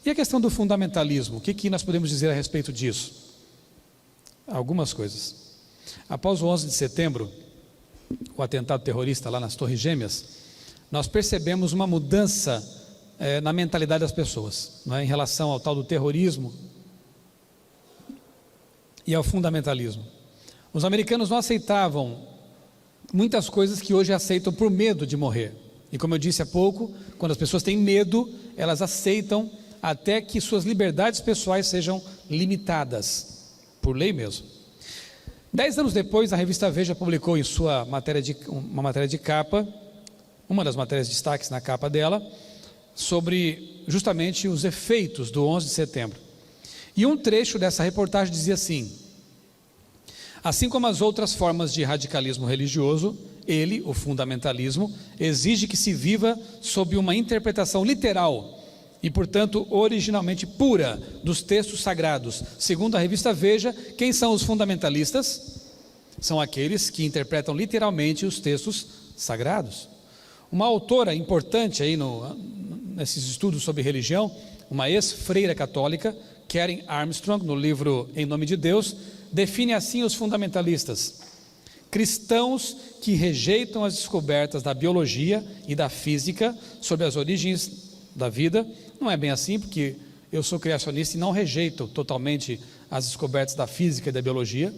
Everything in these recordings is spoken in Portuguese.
E a questão do fundamentalismo, o que nós podemos dizer a respeito disso? Algumas coisas. Após o 11 de setembro, o atentado terrorista lá nas Torres Gêmeas, nós percebemos uma mudança na mentalidade das pessoas, não é? Em relação ao tal do terrorismo e ao fundamentalismo. Os americanos não aceitavam muitas coisas que hoje aceitam por medo de morrer. E como eu disse há pouco, quando as pessoas têm medo, elas aceitam até que suas liberdades pessoais sejam limitadas, por lei mesmo. 10 anos depois, a revista Veja publicou em sua uma matéria de capa, uma das matérias de destaques na capa dela, sobre justamente os efeitos do 11 de setembro. E um trecho dessa reportagem dizia assim: assim como as outras formas de radicalismo religioso, ele, o fundamentalismo, exige que se viva sob uma interpretação literal e, portanto, originalmente pura dos textos sagrados. Segundo a revista Veja, quem são os fundamentalistas? São aqueles que interpretam literalmente os textos sagrados. Uma autora importante aí nesses estudos sobre religião, uma ex-freira católica, Karen Armstrong, no livro Em Nome de Deus, define assim os fundamentalistas: cristãos que rejeitam as descobertas da biologia e da física sobre as origens da vida. Não é bem assim, porque eu sou criacionista e não rejeito totalmente as descobertas da física e da biologia.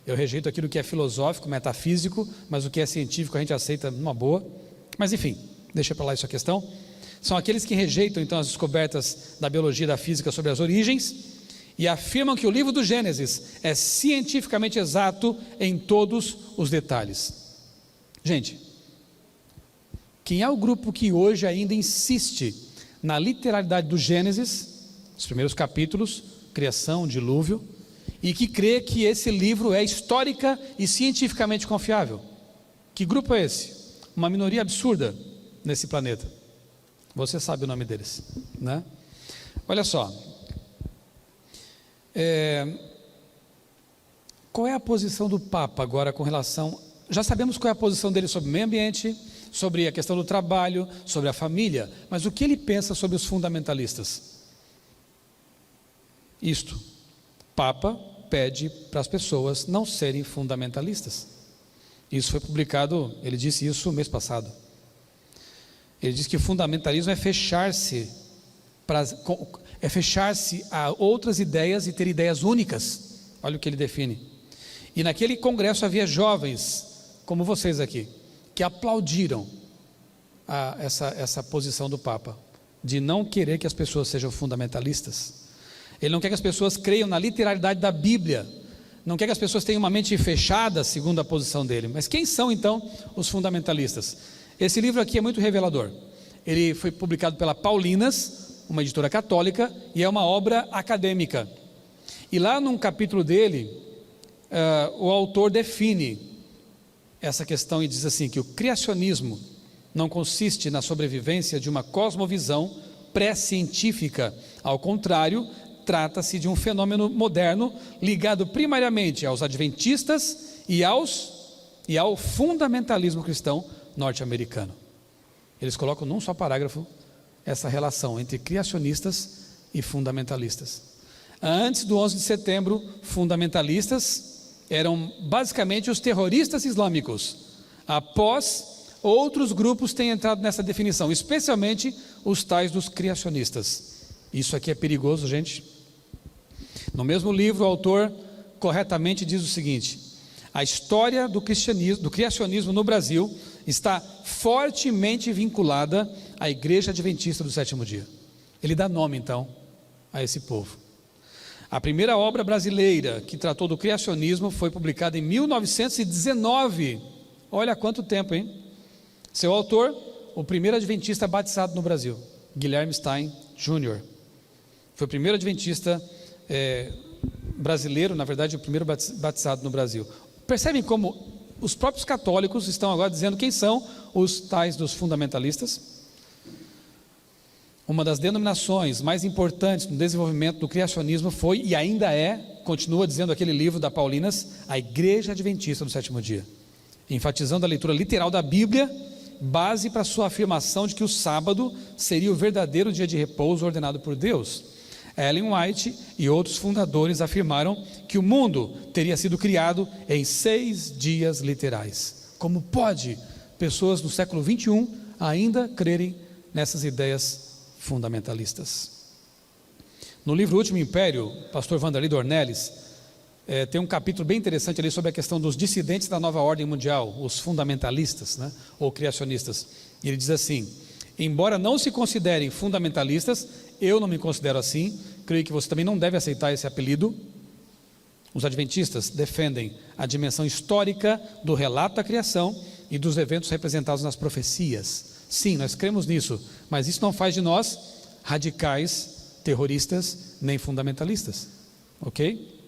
Eu rejeito aquilo que é filosófico, metafísico, mas o que é científico a gente aceita numa boa. Mas enfim, deixa para lá essa questão. São aqueles que rejeitam então as descobertas da biologia e da física sobre as origens e afirmam que o livro do Gênesis é cientificamente exato em todos os detalhes. Gente, quem é o grupo que hoje ainda insiste na literalidade do Gênesis, os primeiros capítulos, criação, dilúvio, e que crê que esse livro é histórica e cientificamente confiável? Que grupo é esse? Uma minoria absurda nesse planeta. Você sabe o nome deles, né? Olha só, qual é a posição do Papa agora com relação... Já sabemos qual é a posição dele sobre o meio ambiente, sobre a questão do trabalho, sobre a família, mas o que ele pensa sobre os fundamentalistas? Isto: Papa pede para as pessoas não serem fundamentalistas. Isso foi publicado, ele disse isso mês passado. Ele diz que o fundamentalismo é fechar-se a outras ideias e ter ideias únicas. Olha o que ele define. E naquele congresso havia jovens, como vocês aqui, que aplaudiram essa posição do Papa, de não querer que as pessoas sejam fundamentalistas. Ele não quer que as pessoas creiam na literalidade da Bíblia, não quer que as pessoas tenham uma mente fechada, segundo a posição dele. Mas quem são então os fundamentalistas? Esse livro aqui é muito revelador. Ele foi publicado pela Paulinas, uma editora católica, e é uma obra acadêmica. E lá num capítulo dele, o autor define essa questão e diz assim, que o criacionismo não consiste na sobrevivência de uma cosmovisão pré-científica. Ao contrário, trata-se de um fenômeno moderno ligado primariamente aos adventistas e ao fundamentalismo cristão norte-americano. Eles colocam num só parágrafo essa relação entre criacionistas e fundamentalistas. Antes do 11 de setembro, fundamentalistas eram basicamente os terroristas islâmicos. Após, outros grupos têm entrado nessa definição, especialmente os tais dos criacionistas. Isso aqui é perigoso, gente. No mesmo livro, o autor corretamente diz o seguinte: a história do criacionismo no Brasil está fortemente vinculada à Igreja Adventista do Sétimo Dia. Ele dá nome então a esse povo. A primeira obra brasileira que tratou do criacionismo foi publicada em 1919. Olha quanto tempo, hein? Seu autor, o primeiro adventista batizado no Brasil, Guilherme Stein Jr. Foi o primeiro adventista brasileiro, na verdade o primeiro batizado no Brasil. Percebem como os próprios católicos estão agora dizendo quem são os tais dos fundamentalistas? Uma das denominações mais importantes no desenvolvimento do criacionismo foi, e ainda é, continua dizendo aquele livro da Paulinas, a Igreja Adventista do Sétimo Dia, enfatizando a leitura literal da Bíblia base para sua afirmação de que o sábado seria o verdadeiro dia de repouso ordenado por Deus. Ellen White e outros fundadores afirmaram que o mundo teria sido criado em 6 dias literais. Como pode pessoas do século 21 ainda crerem nessas ideias fundamentalistas? No livro Último Império, pastor Vanderlei Dornelles tem um capítulo bem interessante ali sobre a questão dos dissidentes da nova ordem mundial, os fundamentalistas, né, ou criacionistas. E ele diz assim: embora não se considerem fundamentalistas, eu não me considero assim, creio que você também não deve aceitar esse apelido. Os adventistas defendem a dimensão histórica do relato da criação e dos eventos representados nas profecias. Sim, nós cremos nisso, mas isso não faz de nós radicais, terroristas, nem fundamentalistas, ok?